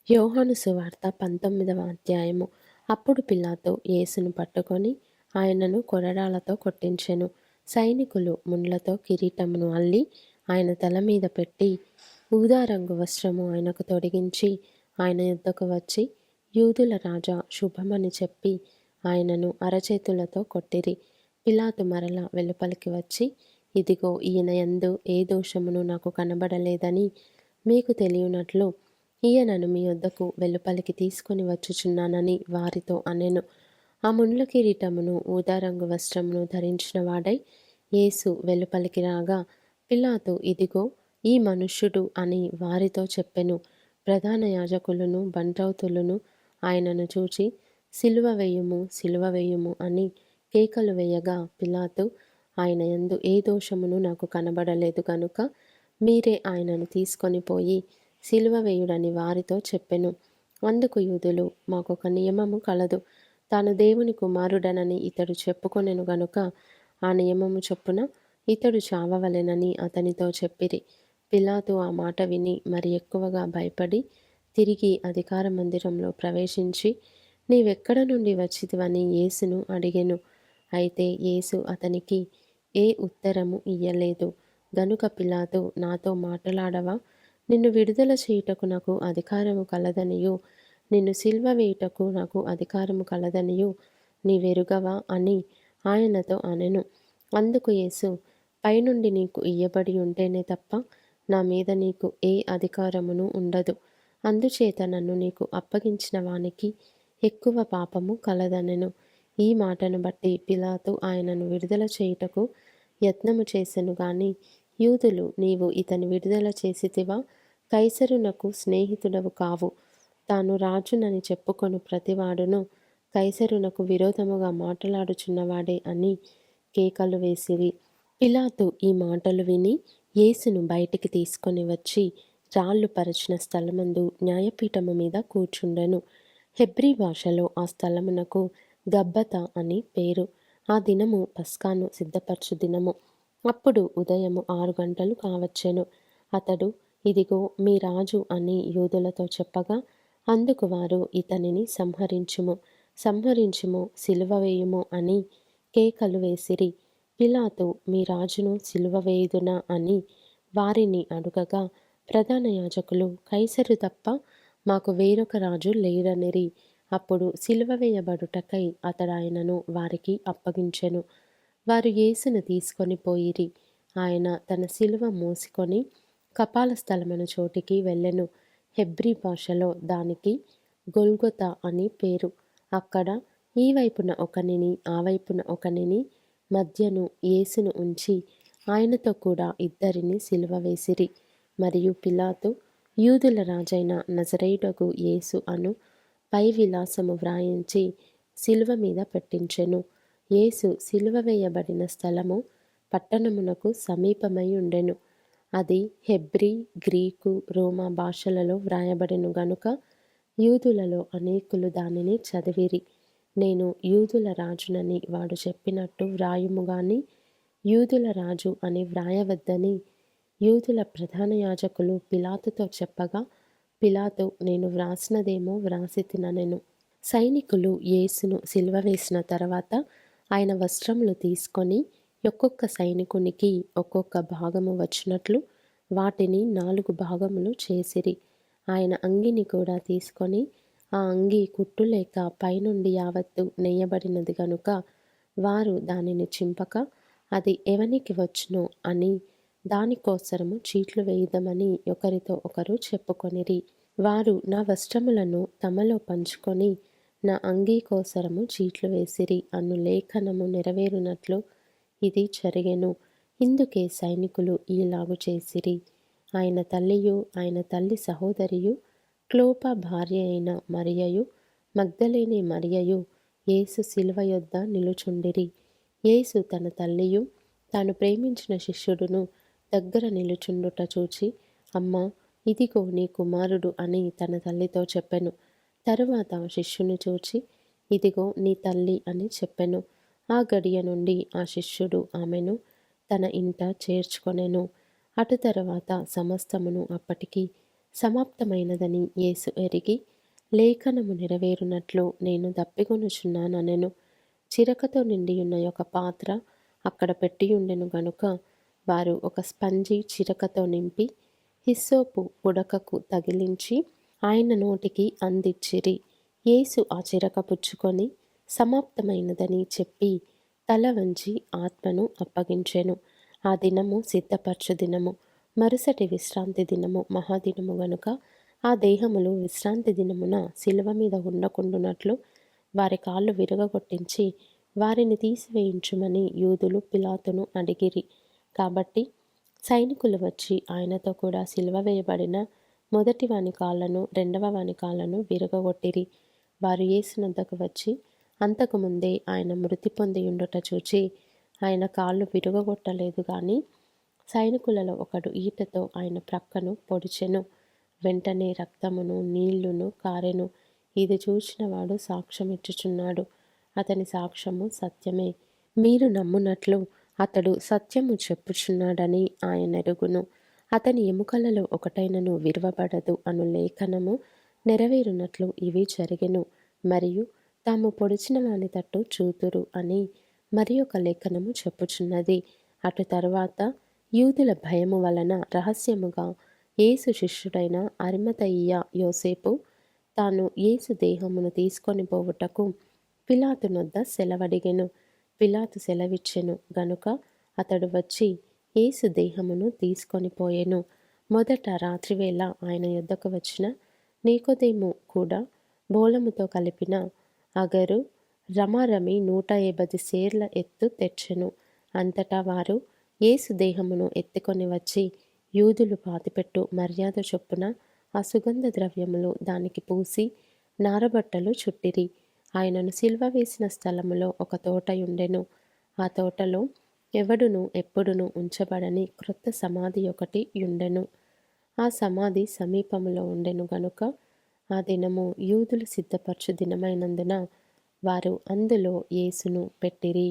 యోహాను సువార్త 19వ అధ్యాయము. అప్పుడు పిలాతు యేసును పట్టుకొని ఆయనను కొరడాలతో కొట్టించెను. సైనికులు ముండ్లతో కిరీటమును అల్లి ఆయన తల మీద పెట్టి ఊదారంగు వస్త్రము ఆయనకు తొడిగించి ఆయన యుద్ధకు వచ్చి, యూదుల రాజా శుభమని చెప్పి ఆయనను అరచేతులతో కొట్టిరి. పిలాతు మరల వెలుపలికి వచ్చి, ఇదిగో ఈయన యందు ఏ దోషమును నాకు కనబడలేదని మీకు తెలియనట్లు ఈయనను మీ వద్దకు వెలుపలికి తీసుకొని వచ్చుచున్నానని వారితో అనెను. ఆ ముండ్ల కిరీటమును ఊదారంగు వస్త్రమును ధరించిన వాడై యేసు వెలుపలికి రాగా పిలాతు ఇదిగో ఈ మనుష్యుడు అని వారితో చెప్పెను. ప్రధాన యాజకులను బంట్రౌతులను ఆయనను చూచి సిలువ వేయుము, సిలువ వేయుము అని కేకలు వేయగా పిలాతు ఆయన యందు ఏ దోషమును నాకు కనబడలేదు గనుక మీరే ఆయనను తీసుకొని పోయి సిలువ వేయుడని వారితో చెప్పెను. అందుకు యూదులు, మాకొక నియమము కలదు, తాను దేవుని కుమారుడనని ఇతడు చెప్పుకొనెను గనుక ఆ నియమము చొప్పున ఇతడు చావవలెనని అతనితో చెప్పిరి. పిలాతు ఆ మాట విని మరి ఎక్కువగా భయపడి తిరిగి అధికార మందిరంలో ప్రవేశించి, నీవెక్కడ నుండి వచ్చితివని యేసును అడిగెను. అయితే యేసు అతనికి ఏ ఉత్తరము ఇయ్యలేదు. గనుక పిలాతు, నాతో మాటలాడవా? నిన్ను విడుదల చేయుటకు నాకు అధికారము కలదనియు నిన్ను సిల్వ వేయుటకు నాకు అధికారము కలదనియు నీవెరుగవా అని ఆయనతో అనెను. అందుకు యేసు, పైనుండి నీకు ఇయ్యబడి ఉంటేనే తప్ప నా మీద నీకు ఏ అధికారమును ఉండదు. అందుచేత నన్ను నీకు అప్పగించిన వానికి ఎక్కువ పాపము కలదనెను. ఈ మాటను బట్టి పిలాతు ఆయనను విడుదల చేయుటకు యత్నము చేసెను గాని యూదులు, నీవు ఇతని విడుదల చేసితివా? కైసరునకు స్నేహితుడవు కావు. తాను రాజునని చెప్పుకొను ప్రతివాడును కైసరునకు విరోధముగా మాటలాడుచున్నవాడే అని కేకలు వేసిరి. పిలాతు ఈ మాటలు విని యేసును బయటికి తీసుకొని వచ్చి రాళ్ళు పరచిన స్థలమందు న్యాయపీఠము మీద కూర్చుండెను. హెబ్రీ భాషలో ఆ స్థలమునకు గబ్బత అని పేరు. ఆ దినము పస్కాను సిద్ధపరచు దినము. అప్పుడు ఉదయము 6 గంటలు కావచ్చెను. అతడు, ఇదిగో మీ రాజు అని యూదులతో చెప్పగా అందుకు వారు, ఇతనిని సంహరించుము, సంహరించుము, సిలువ వేయుము అని కేకలు వేసిరి. పిలాతు, మీ రాజును సిలువ వేయుదునా అని వారిని అడుగగా ప్రధాన యాజకులు, కైసరు తప్ప మాకు వేరొక రాజు లేరనిరి. అప్పుడు సిలువ వేయబడుటకై అతడు ఆయనను వారికి అప్పగించెను. వారు యేసును తీసుకొని పోయిరి. ఆయన తన సిలువ మోసికొని కపాల స్థలమైన చోటికి వెళ్ళెను. హెబ్రీ భాషలో దానికి గొల్గొతా అని పేరు. అక్కడ ఈ వైపున ఒకనిని ఆ వైపున ఒకనిని మధ్యను యేసును ఉంచి ఆయనతో కూడా ఇద్దరిని సిలువ వేసిరి. మరియు పిలాతు యూదుల రాజైన నజరేయుడగు యేసు అను పై విలాసము వ్రాయించి సిలువ మీద పెట్టించెను. యేసు సిలువ వేయబడిన స్థలము పట్టణమునకు సమీపమై ఉండెను. అది హెబ్రీ, గ్రీకు, రోమా భాషలలో వ్రాయబడెను గనుక యూదులలో అనేకులు దానిని చదివిరి. నేను యూదుల రాజునని వాడు చెప్పినట్టు వ్రాయుము గాని యూదుల రాజు అని వ్రాయవద్దని యూదుల ప్రధాన యాజకులు పిలాతుతో చెప్పగా పిలాతు, నేను వ్రాసినదేమో వ్రాసి తిననెను. సైనికులు యేసును సిలువ వేసిన తర్వాత ఆయన వస్త్రములు తీసుకొని ఒక్కొక్క సైనికునికి ఒక్కొక్క భాగము వచ్చినట్లు వాటిని 4 భాగములు చేసిరి. ఆయన అంగిని కూడా తీసుకొని ఆ అంగి కుట్టు లేక పైనుండి యావత్తు నెయ్యబడినది గనుక వారు దానిని చింపక అది ఎవనికి వచ్చునో అని దానికోసరము చీట్లు వేయుదమని ఒకరితో ఒకరు చెప్పుకొనిరి. వారు నా వస్త్రములను తమలో పంచుకొని నా అంగీ కోసరము చీట్లు వేసిరి అను లేఖనము నెరవేరునట్లు ఇది జరిగెను. ఇందుకే సైనికులు ఈలాగు చేసిరి. ఆయన తల్లియు ఆయన తల్లి సహోదరియు క్లోప భార్య అయిన మరియయు మగ్దలేనే మరియయు యేసు శిలువ యొద్ద నిలుచుండిరి. యేసు తన తల్లియు తాను ప్రేమించిన శిష్యుడును దగ్గర నిలుచుండుట చూచి, అమ్మా, ఇదిగో నీ కుమారుడు అని తన తల్లితో చెప్పెను. తరువాత శిష్యుని చూచి, ఇదిగో నీ తల్లి అని చెప్పెను. ఆ గడియ నుండి ఆ శిష్యుడు ఆమెను తన ఇంట చేర్చుకొనెను. అటు తరువాత సమస్తమును అప్పటికి సమాప్తమైనదని యేసు ఎరిగి, లేఖనము నెరవేరునట్లు నేను దప్పికొనుచున్నాననెను. చిరకతో నిండియున్న ఒక పాత్ర అక్కడ పెట్టియుండెను గనుక వారు ఒక స్పంజి చిరకతో నింపి హిస్సోపు పుడకకు తగిలించి ఆయన నోటికి అందించిరి. యేసు ఆ చిరక పుచ్చుకొని సమాప్తమైనదని చెప్పి తల వంచి ఆత్మను అప్పగించెను. ఆ దినము సిద్ధపరచు దినము, మరుసటి విశ్రాంతి దినము మహాదినము గనుక ఆ దేహములు విశ్రాంతి దినమున శిలువ మీద ఉండకుండునట్లు వారి కాళ్ళు విరగగొట్టించి వారిని తీసివేయించుమని యూదులు పిలాతును అడిగిరి. కాబట్టి సైనికులు వచ్చి ఆయనతో కూడా సిలువ వేయబడిన మొదటి వాని కాళ్ళను రెండవ వాని కాళ్ళను విరగగొట్టిరి. వారు యేసునొద్దకు వచ్చి అంతకుముందే ఆయన మృతి పొంది ఉండుట చూచి ఆయన కాళ్ళు విరగగొట్టలేదు గాని సైనికులలో ఒకడు ఈటతో ఆయన ప్రక్కను పొడిచెను. వెంటనే రక్తమును నీళ్లును కారెను. ఇది చూచిన వాడు సాక్ష్యమిచ్చుచున్నాడు. అతని సాక్ష్యము సత్యమే. మీరు నమ్మునట్లు అతడు సత్యము చెప్పుచున్నాడని ఆయన ఎరుగును. అతని ఎముకలలో ఒకటైనను విరవబడదు అను లేఖనము నెరవేరునట్లు ఇవి జరిగెను. మరియు తాము పొడిచిన వాని తట్టు చూతురు అని మరి ఒక లేఖనము చెప్పుచున్నది. అటు తరువాత యూదుల భయము వలన రహస్యముగా యేసు శిష్యుడైన అరిమతయియ యోసేపు తాను యేసు దేహమును తీసుకొని పోవుటకు పిలాతునొద్ద సెలవడిగెను. పిలాతు సెలవిచ్చెను గనుక అతడు వచ్చి యేసు దేహమును తీసుకొని పోయెను. మొదట రాత్రివేళ ఆయన యొద్దకు వచ్చిన నీకోదేము కూడా బోళముతో కలిపిన అగరు రమారమి 150 సేర్ల ఎత్తు తెచ్చెను. అంతటా వారు యేసు దేహమును ఎత్తుకొని వచ్చి యూదులు పాతిపెట్టు మర్యాద చొప్పున ఆ సుగంధ ద్రవ్యములు దానికి పూసి నారబట్టలు చుట్టిరి. ఆయనను సిలువ వేసిన స్థలములో ఒక తోటయుండెను. ఆ తోటలో ఎవడును ఎప్పుడును ఉంచబడని క్రొత్త సమాధి ఒకటి యుండెను. ఆ సమాధి సమీపములో ఉండెను గనుక ఆ దినము యూదులు సిద్ధపరచు దినమైనందున వారు అందులో యేసును పెట్టిరి.